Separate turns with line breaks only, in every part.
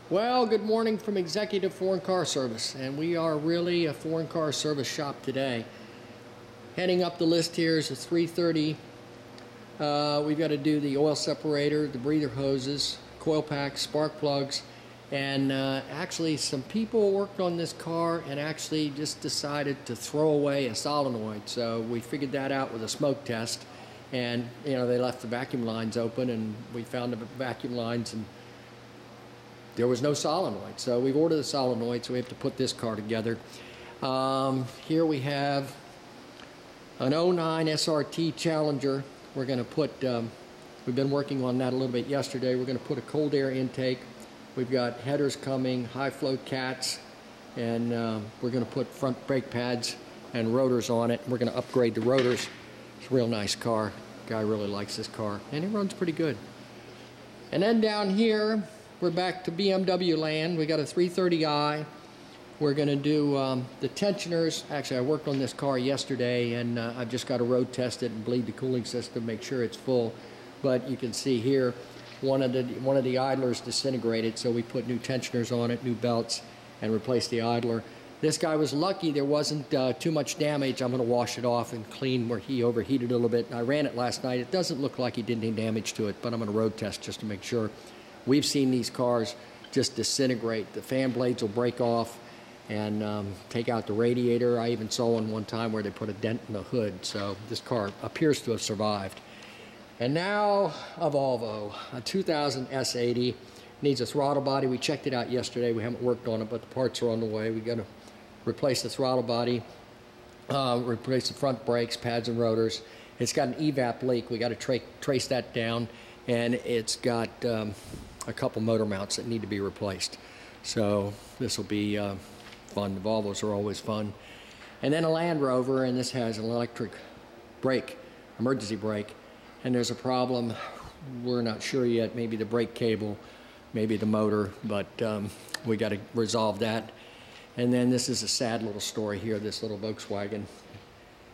Well, good morning from Executive Foreign Car Service, and we are really a foreign car service shop today. Heading up the list here is a 330. We've got to do the oil separator, the breather hoses, coil packs, spark plugs, and actually some people worked on this car and actually just decided to throw away a solenoid. So we figured that out with a smoke test, and they left the vacuum lines open, and we found the vacuum lines, and there was no solenoid. So we've ordered a solenoid, so we have to put this car together. Here we have an 09 SRT Challenger. We're going to put, we've been working on that a little bit yesterday. We're going to put a cold air intake. We've got headers coming, high flow cats, and we're going to put front brake pads and rotors on it. We're going to upgrade the rotors. It's a real nice car. Guy really likes this car, and it runs pretty good. And then down here, we're back to BMW land. We got a 330i. We're going to do the tensioners. Actually, I worked on this car yesterday, and I've just got to road test it and bleed the cooling system, make sure it's full. But you can see here, one of the idlers disintegrated, so we put new tensioners on it, new belts, and replaced the idler. This guy was lucky there wasn't too much damage. I'm going to wash it off and clean where he overheated a little bit. I ran it last night. It doesn't look like he did any damage to it, but I'm going to road test just to make sure. We've seen these cars just disintegrate. The fan blades will break off and take out the radiator. I even saw one time where they put a dent in the hood. So this car appears to have survived. And now a Volvo, a 2000 S80. Needs a throttle body. We checked it out yesterday. We haven't worked on it, but the parts are on the way. We got to replace the throttle body, replace the front brakes, pads and rotors. It's got an evap leak. We got to trace that down, and it's got a couple motor mounts that need to be replaced. So this will be fun. The Volvos are always fun. And then a Land Rover, and this has an electric brake, emergency brake, and there's a problem. We're not sure yet. Maybe the brake cable, maybe the motor, but we got to resolve that. And then this is a sad little story here. This little Volkswagen,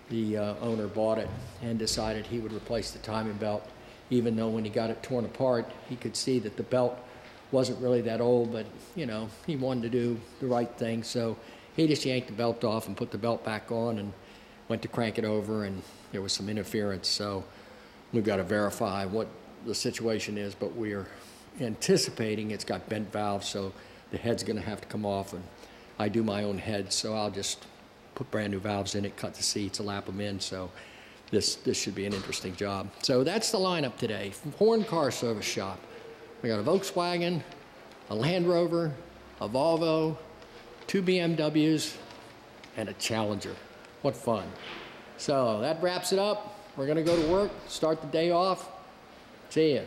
the owner bought it and decided he would replace the timing belt, even though when he got it torn apart, he could see that the belt wasn't really that old, but he wanted to do the right thing. So he just yanked the belt off and put the belt back on and went to crank it over, and there was some interference. So we've got to verify what the situation is, but we're anticipating it's got bent valves, so the head's going to have to come off, and I do my own head, so I'll just put brand new valves in it, cut the seats, lap them in. So this should be an interesting job. So that's the lineup today from Foreign Car Service Shop. We got a Volkswagen, a Land Rover, a Volvo, 2 BMWs, and a Challenger. What fun. So that wraps it up. We're going to go to work, start the day off. See ya.